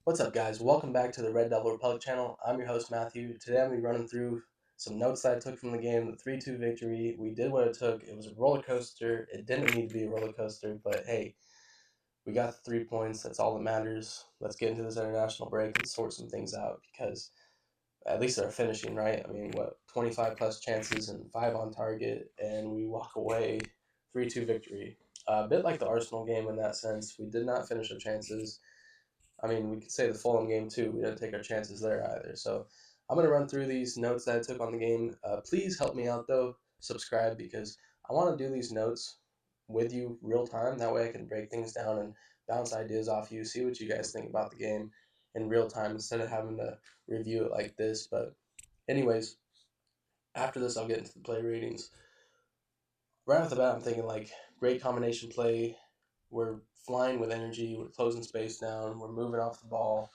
What's up, guys? Welcome back to the Red Devil Republic channel. I'm your host, Matthew. Today I'm going to be running through some notes that I took from the game, the 3-2 victory. We did what it took. It was a roller coaster. It didn't need to be a roller coaster, but hey, we got the 3 points. That's all that matters. Let's get into this international break and sort some things out because at least they're finishing, right? I mean, what, 25 plus chances and 5 on target, and we walk away 3-2 victory. A bit like the Arsenal game in that sense. We did not finish our chances. I mean, we could say the Fulham game too. We didn't take our chances there either. So I'm going to run through these notes that I took on the game. Please help me out though. Subscribe because I want to do these notes with you real time. That way I can break things down and bounce ideas off you, see what you guys think about the game in real time instead of having to review it like this. But, anyways, after this, I'll get into the play ratings. Right off the bat, I'm thinking like great combination play. We're flying with energy. We're closing space down. We're moving off the ball.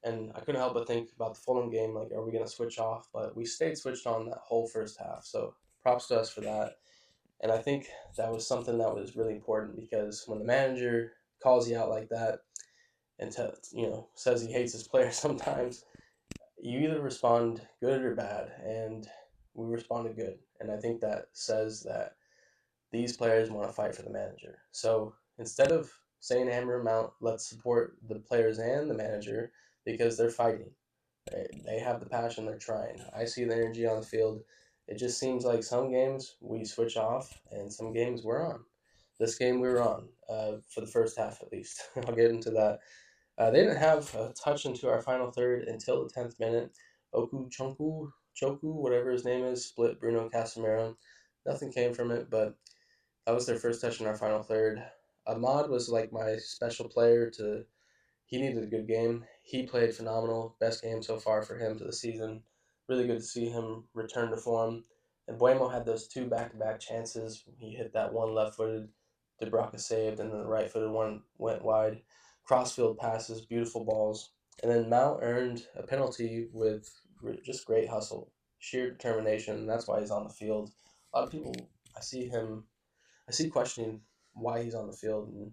And I couldn't help but think about the Fulham game, like, are we going to switch off? But we stayed switched on that whole first half. So props to us for that. And I think that was something that was really important because when the manager calls you out like that and says he hates his players sometimes, you either respond good or bad. And we responded good. And I think that says that these players want to fight for the manager. So instead of saying hammer him out, let's support the players and the manager because they're fighting. They have the passion, they're trying. I see the energy on the field. It just seems like some games we switch off and some games we're on. This game we were on for the first half at least. I'll get into that. They didn't have a touch into our final third until the 10th minute. Choku, whatever his name is, split Bruno Casemiro. Nothing came from it, but that was their first touch in our final third. Ahmad was like my special player to. He needed a good game. He played phenomenal. Best game so far for him to the season. Really good to see him return to form. And Buemo had those two back-to-back chances. He hit that one left-footed, DeBrocca saved, and then the right-footed one went wide. Crossfield passes, beautiful balls. And then Mount earned a penalty with just great hustle, sheer determination. That's why he's on the field. A lot of people, I see him I see questioning why he's on the field, and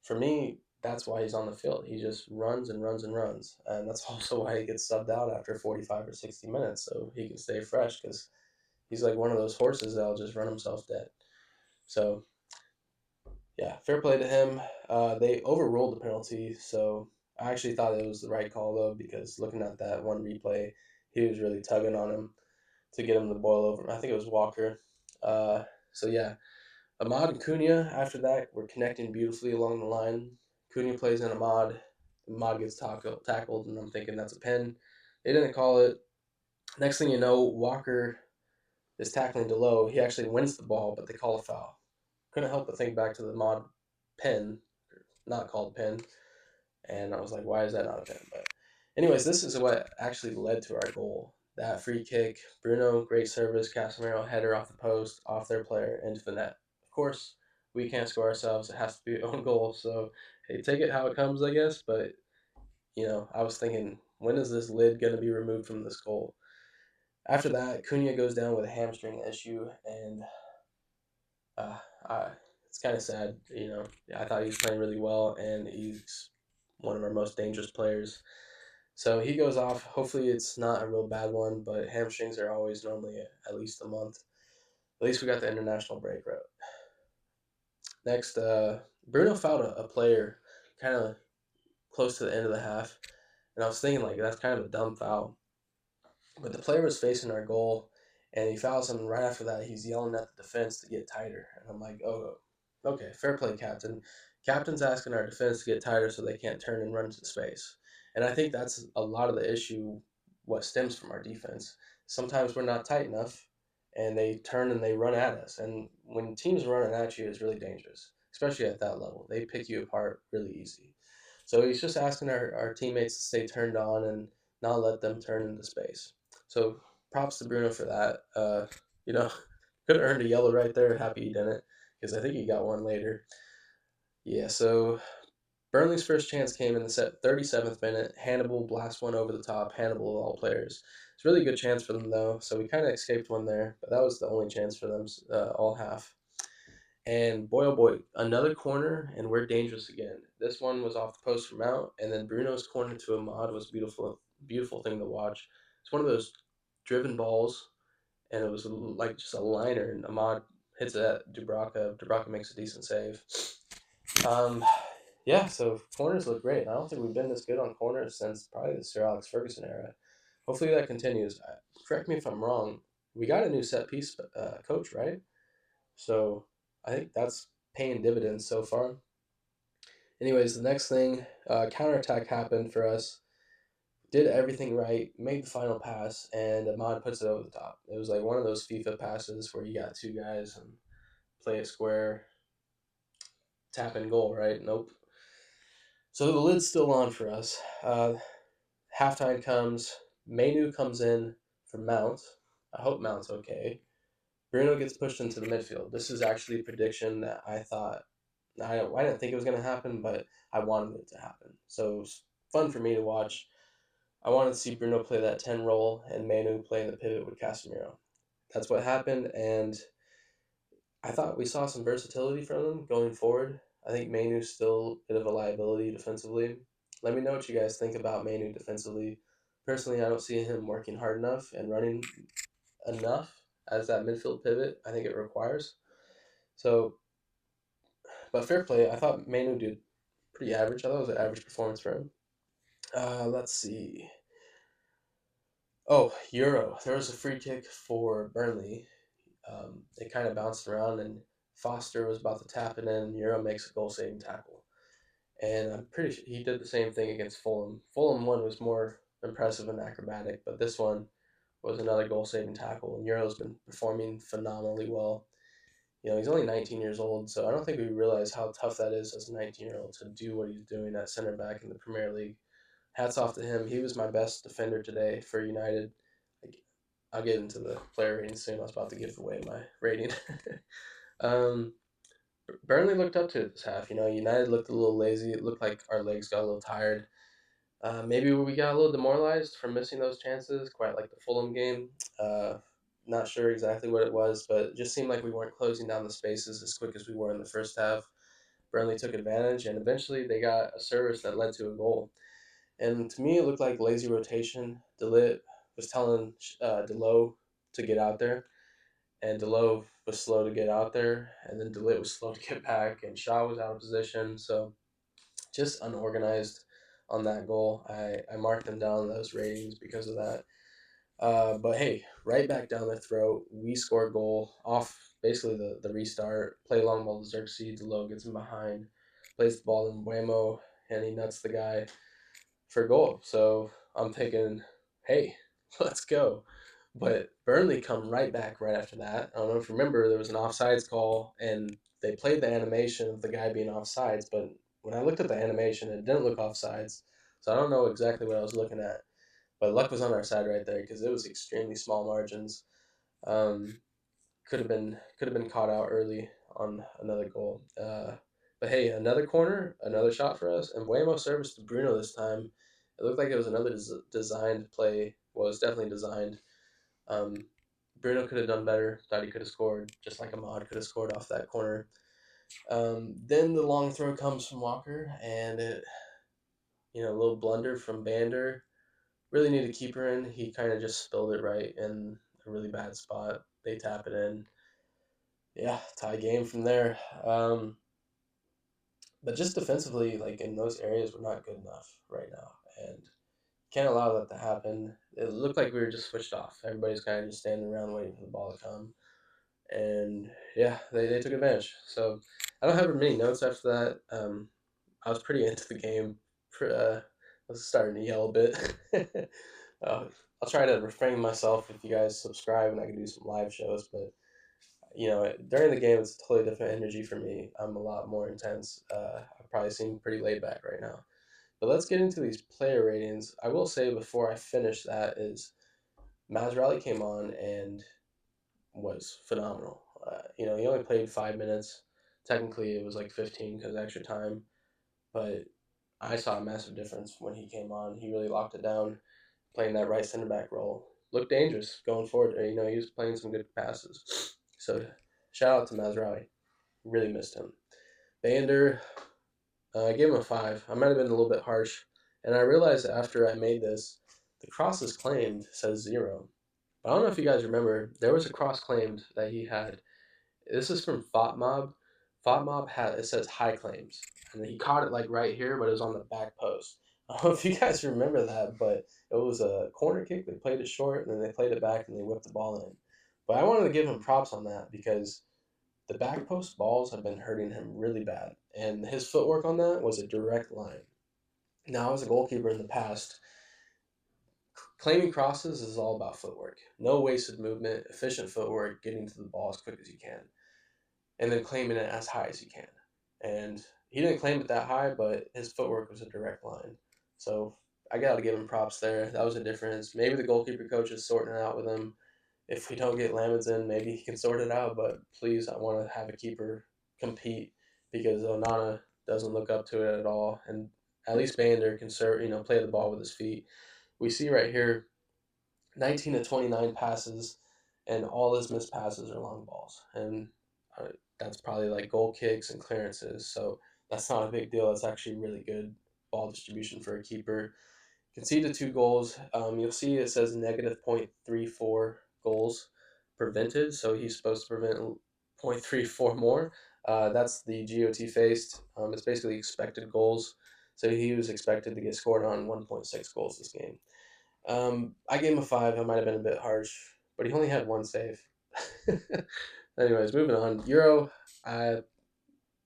for me, that's why he's on the field. He just runs and runs and runs, and that's also why he gets subbed out after 45 or 60 minutes, so he can stay fresh. Because he's like one of those horses that'll just run himself dead. So yeah, fair play to him. They overruled the penalty, so I actually thought it was the right call though, because looking at that one replay, he was really tugging on him to get him to boil over. I think it was Walker. So yeah, Ahmad and Cunha, after that, were connecting beautifully along the line. Cunha plays in Ahmad. Ahmad gets tackled, and I'm thinking that's a pen. They didn't call it. Next thing you know, Walker is tackling Delo. He actually wins the ball, but they call a foul. Couldn't help but think back to the Ahmad pen, not called pen, and I was like, why is that not a pen? But anyways, this is what actually led to our goal. That free kick, Bruno, great service, Casemiro header off the post, off their player, into the net. Of course, we can't score ourselves. It has to be own goal. So, hey, take it how it comes, I guess. But, I was thinking, when is this lid going to be removed from this goal? After that, Cunha goes down with a hamstring issue, and uh, I, it's kind of sad. I thought he was playing really well, and he's one of our most dangerous players. So he goes off. Hopefully, it's not a real bad one, but hamstrings are always normally at least a month. At least we got the international break right. Next, Bruno fouled a player kind of close to the end of the half, and I was thinking like that's kind of a dumb foul, but the player was facing our goal, and he fouls him. And right after that, he's yelling at the defense to get tighter, and I'm like, oh, okay, fair play, captain. Captain's asking our defense to get tighter so they can't turn and run to the space, and I think that's a lot of the issue. What stems from our defense. Sometimes we're not tight enough, and they turn and they run at us. And when teams running at you, it's really dangerous, especially at that level. They pick you apart really easy. So he's just asking our teammates to stay turned on and not let them turn into space. So props to Bruno for that. You know, could have earned a yellow right there. Happy he didn't, because I think he got one later. Yeah. So Burnley's first chance came in the 37th minute. Hannibal blasts one over the top. Hannibal of all players. It's a really good chance for them though. So we kind of escaped one there, but that was the only chance for them all half. And boy, oh boy, another corner, and we're dangerous again. This one was off the post from out, and then Bruno's corner to Ahmad was beautiful, beautiful thing to watch. It's one of those driven balls, and it was like just a liner, and Ahmad hits it at Dubravka. Dubravka makes a decent save. Um, yeah, so corners look great. I don't think we've been this good on corners since probably the Sir Alex Ferguson era. Hopefully that continues. Correct me if I'm wrong. We got a new set piece coach, right? So I think that's paying dividends so far. Anyways, the next thing, counterattack happened for us. Did everything right, made the final pass, and Ahmad puts it over the top. It was like one of those FIFA passes where you got two guys and play a square, tap and goal, right? Nope. So the lid's still on for us. Halftime comes. Mainu comes in for Mount. I hope Mount's okay. Bruno gets pushed into the midfield. This is actually a prediction that I didn't think it was going to happen, but I wanted it to happen. So it was fun for me to watch. I wanted to see Bruno play that 10 role and Manu play in the pivot with Casemiro. That's what happened, and I thought we saw some versatility from him going forward. I think Manu's still a bit of a liability defensively. Let me know what you guys think about Manu defensively. Personally, I don't see him working hard enough and running enough as that midfield pivot I think it requires. So, but fair play. I thought Manu did pretty average. I thought it was an average performance for him. Let's see. Oh, Euro. There was a free kick for Burnley. It kind of bounced around, and Foster was about to tap it in. Euro makes a goal saving tackle. And I'm pretty sure he did the same thing against Fulham. Fulham one was more impressive and acrobatic, but this one was another goal saving tackle. And Euro's been performing phenomenally well. You know, he's only 19 years old, so I don't think we realize how tough that is as a 19-year-old to do what he's doing at center back in the Premier League. Hats off to him. He was my best defender today for United. I'll get into the player rating soon. I was about to give away my rating. um, Burnley looked up to it this half. You know, United looked a little lazy. It looked like our legs got a little tired. Maybe we got a little demoralized from missing those chances, quite like the Fulham game. Uh, Not sure exactly what it was, but it just seemed like we weren't closing down the spaces as quick as we were in the first half. Burnley took advantage, and eventually they got a service that led to a goal. And to me, it looked like lazy rotation. Delit was telling Delo to get out there, and Delo was slow to get out there, and then Delit was slow to get back, and Shaw was out of position. So just unorganized on that goal. I marked them down those ratings because of that. But hey, right back down their throat. We score a goal off basically the restart. Play long ball to Xerxes. Delo gets him behind, plays the ball in Buemo, and he nuts the guy for goal. So I'm thinking, hey, let's go. But Burnley come right back right after that. I don't know if you remember, there was an offsides call, and they played the animation of the guy being offsides. But when I looked at the animation, it didn't look offsides. So I don't know exactly what I was looking at. But luck was on our side right there because it was extremely small margins. Um, could have been caught out early on another goal. But hey, another corner, another shot for us, and Buemo service to Bruno this time. It looked like it was another designed play. Well, it was definitely designed. Um, Bruno could have done better. Thought he could have scored, just like Ahmad could have scored off that corner. Then the long throw comes from Walker, and a little blunder from Bander. Really need a keeper in. He kind of just spilled it right in a really bad spot. They tap it in. Yeah, tie game from there. But just defensively, like in those areas, we're not good enough right now, and can't allow that to happen. It looked like we were just switched off. Everybody's kind of just standing around waiting for the ball to come, and yeah, they took advantage. So I don't have many notes after that. I was pretty into the game. I was starting to yell a bit. I'll try to refrain myself if you guys subscribe and I can do some live shows, but during the game, it's a totally different energy for me. I'm a lot more intense. I probably seem pretty laid back right now. But let's get into these player ratings. I will say before I finish that is Mazraoui came on and was phenomenal. He only played 5 minutes. Technically, it was like 15 because extra time. But I saw a massive difference when he came on. He really locked it down, playing that right center back role. Looked dangerous going forward. He was playing some good passes. So shout out to Mazraoui. Really missed him. Bander, I gave him a 5. I might have been a little bit harsh. And I realized after I made this, the crosses claimed says 0. But I don't know if you guys remember, there was a cross claimed that he had. This is from FOTMob. FOTMob had it says high claims, and he caught it like right here, but it was on the back post. I don't know if you guys remember that, but it was a corner kick. They played it short, and then they played it back, and they whipped the ball in. But I wanted to give him props on that because the back post balls have been hurting him really bad, and his footwork on that was a direct line. Now, as a goalkeeper in the past, claiming crosses is all about footwork. No wasted movement, efficient footwork, getting to the ball as quick as you can, and then claiming it as high as you can. And he didn't claim it that high, but his footwork was a direct line. So I got to give him props there. That was a difference. Maybe the goalkeeper coach is sorting it out with him. If we don't get Lamens in, maybe he can sort it out. But please, I want to have a keeper compete because Onana doesn't look up to it at all. And at least Bander can play the ball with his feet. We see right here 19 to 29 passes, and all his missed passes are long balls. And uh, that's probably like goal kicks and clearances. So that's not a big deal. That's actually really good ball distribution for a keeper. Conceded 2 goals. You'll see it says negative 0.34 goals prevented. So he's supposed to prevent 0.34 more. That's the GOT faced. It's basically expected goals. So he was expected to get scored on 1.6 goals this game. I gave him a 5. I might have been a bit harsh, but he only had one save. Anyways, moving on. Euro, I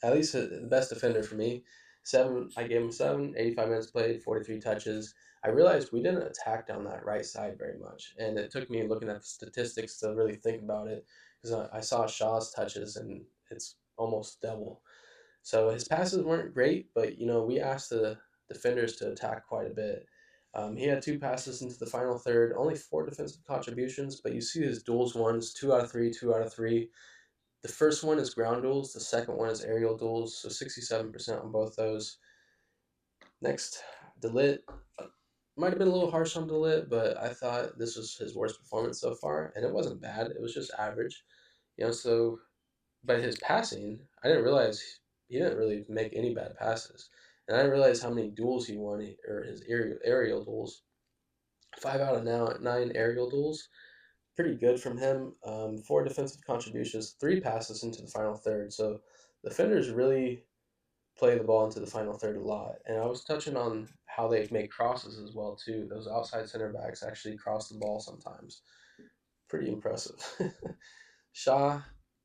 at least the best defender for me. 7. I gave him 7. 85 minutes played, 43 touches. I realized we didn't attack down that right side very much, and it took me looking at the statistics to really think about it because I saw Shaw's touches and it's almost double. So his passes weren't great, but we asked the defenders to attack quite a bit. He had 2 passes into the final third, only 4 defensive contributions, but you see his duels ones, 2 out of 3, 2 out of 3. The first one is ground duels, the second one is aerial duels, so 67% on both those. Next, Delit. Might have been a little harsh on Delit, but I thought this was his worst performance so far, and it wasn't bad. It was just average. So but his passing, I didn't realize he didn't really make any bad passes, and I didn't realize how many duels he won or his aerial duels. 5 out of 9 aerial duels, pretty good from him. 4 defensive contributions, 3 passes into the final third. So the defenders really play the ball into the final third a lot. And I was touching on how they make crosses as well too. Those outside center backs actually cross the ball sometimes. Pretty impressive. Shaw,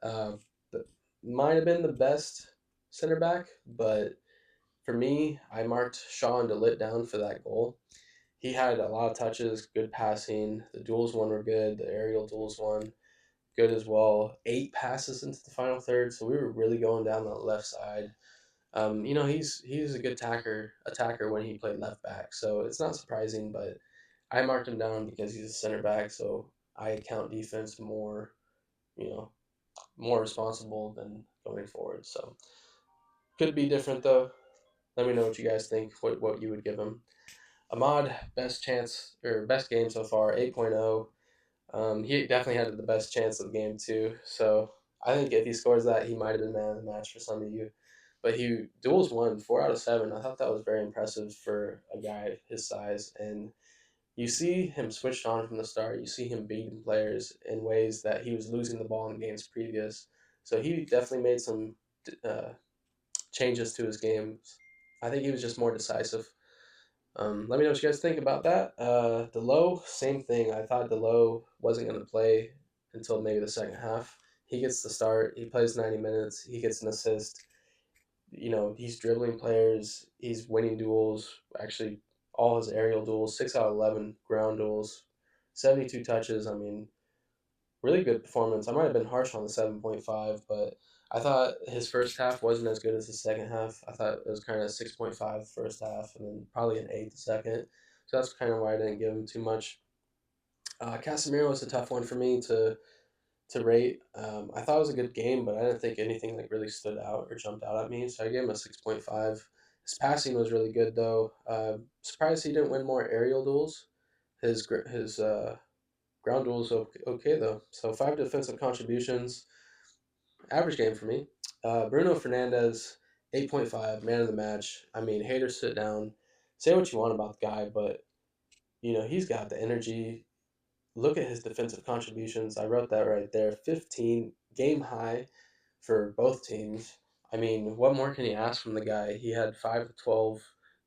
uh, might have been the best center back, but for me, I marked Shaw and DeLitt down for that goal. He had a lot of touches, good passing. The duels one were good. The aerial duels one good as well. 8 passes into the final third, so we were really going down the left side. He's a good attacker when he played left back, so it's not surprising. But I marked him down because he's a center back, so I count defense more, you know, more responsible than going forward. So could be different though. Let me know what you guys think. What you would give him. Ahmad, best chance or best game so far, 8.0. He definitely had the best chance of the game too. So I think if he scores that, he might have been man of the match for some of you. But he duels won 4 out of 7. I thought that was very impressive for a guy his size. And you see him switched on from the start. You see him beating players in ways that he was losing the ball in games previous. So he definitely made some uh, changes to his games. I think he was just more decisive. Let me know what you guys think about that. Delo, same thing. I thought Delo wasn't going to play until maybe the second half. He gets the start. He plays 90 minutes. He gets an assist. He's dribbling players. He's winning duels. Actually, all his aerial duels, 6 out of 11 ground duels, 72 touches. I mean, really good performance. I might have been harsh on the 7.5, but I thought his first half wasn't as good as the second half. I thought it was kind of 6.5 the first half and then probably an 8 the second. So that's kind of why I didn't give him too much. Casemiro was a tough one for me to rate. I thought it was a good game, but I didn't think anything like really stood out or jumped out at me. So I gave him a 6.5. His passing was really good though. Surprised he didn't win more aerial duels. His ground duels okay though. So 5 defensive contributions. average game for me. Bruno Fernandez, 8.5, man of the match. I mean, haters sit down, say what you want about the guy, but he's got the energy. Look at his defensive contributions. I wrote that right there. 15 game high for both teams. I mean, what more can you ask from the guy? He had 5 of 12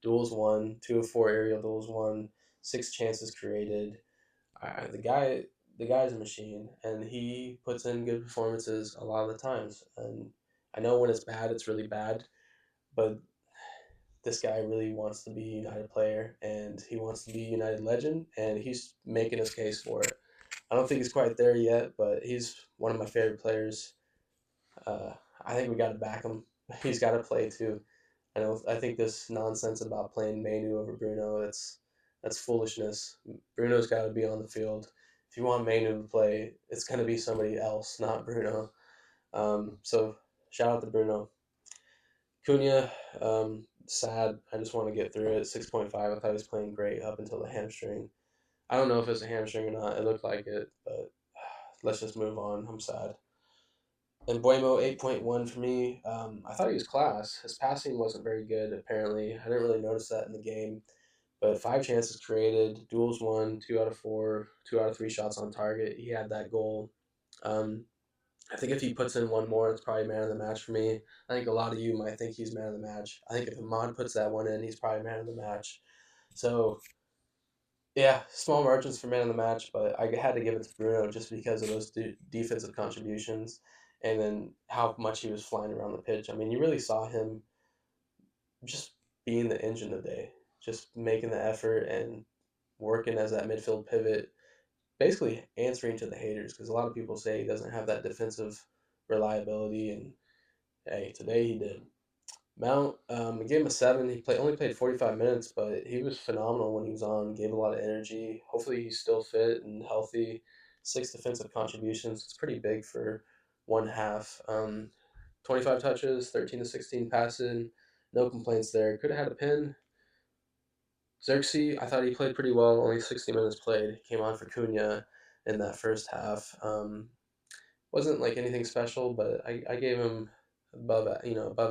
duels won, 2 of 4 aerial duels won, 6 chances created. The guy's a machine, and he puts in good performances a lot of the times. And I know when it's bad, it's really bad, but this guy really wants to be a United player, and he wants to be a United legend, and he's making his case for it. I don't think he's quite there yet, but he's one of my favorite players. Uh, I think we got to back him. He's got to play too. I think this nonsense about playing Manu over Bruno, that's foolishness. Bruno's got to be on the field. If you want Manu to play, it's going to be somebody else, not Bruno. So shout out to Bruno. Cunha, sad. I just want to get through it. 6.5. I thought he was playing great up until the hamstring. I don't know if it's a hamstring or not. It looked like it, but let's just move on. I'm sad. And Buemo, 8.1 for me. I thought he was class. His passing wasn't very good, apparently. I didn't really notice that in the game. But 5 chances created, duels won, 2 out of 4, 2 out of 3 shots on target. He had that goal. Um, I think if he puts in one more, it's probably man of the match for me. I think a lot of you might think he's man of the match. I think if Ahmad puts that one in, he's probably man of the match. So yeah, small margins for man of the match, but I had to give it to Bruno just because of those defensive contributions and then how much he was flying around the pitch. I mean, you really saw him just being the engine today, just making the effort and working as that midfield pivot, basically answering to the haters because a lot of people say he doesn't have that defensive reliability, and hey, today he did. Mount, I gave him a 7. He only played 45 minutes, but he was phenomenal when he was on. Gave a lot of energy. Hopefully, he's still fit and healthy. 6 defensive contributions. It's pretty big for one half. 25 touches, 13 to 16 passing. No complaints there. Could have had a pin. Xerxes, I thought he played pretty well. Only 60 minutes played. Came on for Cunha in that first half. Wasn't like anything special, but I gave him above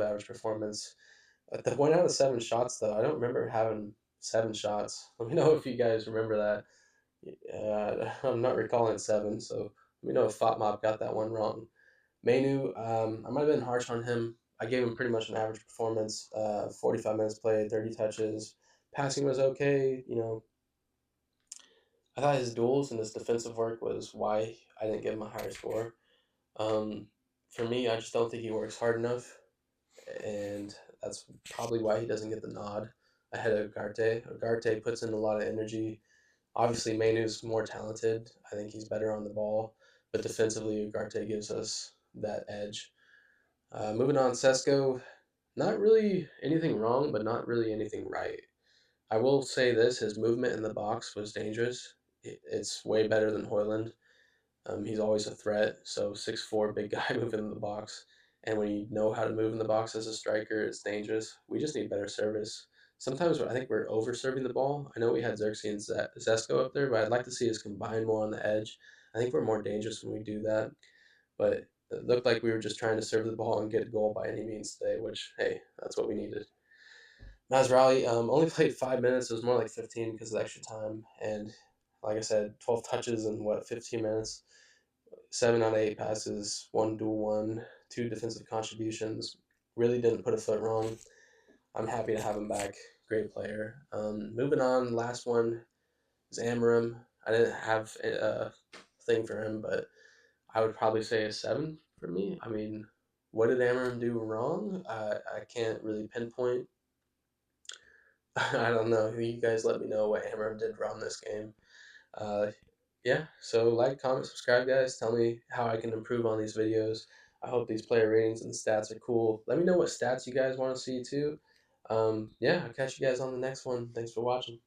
average performance. The 1 out of 7 shots, though, I don't remember having 7 shots. Let me know if you guys remember that. I'm not recalling 7, so let me know if Fatmop got that one wrong. Manu, I might have been harsh on him. I gave him pretty much an average performance. 45 minutes played, 30 touches. Passing was okay. I thought his duels and his defensive work was why I didn't give him a higher score. Um, for me, I just don't think he works hard enough, and that's probably why he doesn't get the nod ahead of Ugarte. Ugarte puts in a lot of energy. Obviously, Manu's more talented. I think he's better on the ball, but defensively, Ugarte gives us that edge. Moving on, Sesko, not really anything wrong, but not really anything right. I will say this: his movement in the box was dangerous. It's way better than Hoyland. He's always a threat. So 6'4", big guy moving in the box. And when you know how to move in the box as a striker, it's dangerous. We just need better service. Sometimes I think we're over serving the ball. I know we had Xerxes and Zesko up there, but I'd like to see us combine more on the edge. I think we're more dangerous when we do that. But it looked like we were just trying to serve the ball and get a goal by any means today, which, hey, that's what we needed. Masrali only played 5 minutes. It was more like 15 because of the extra time. And like I said, 12 touches in 15 minutes? 7 out of 8 passes, one dual one, 2 defensive contributions. Really didn't put a foot wrong. I'm happy to have him back. Great player. Moving on, last one is Amarim. I didn't have a thing for him, but I would probably say a 7 for me. I mean, what did Amarim do wrong? I can't really pinpoint. I don't know. You guys let me know what Amarim did wrong this game. Uh, yeah, so like, comment, subscribe, guys. Tell me how I can improve on these videos. I hope these player ratings and stats are cool. Let me know what stats you guys want to see too. Yeah, I'll catch you guys on the next one. Thanks for watching.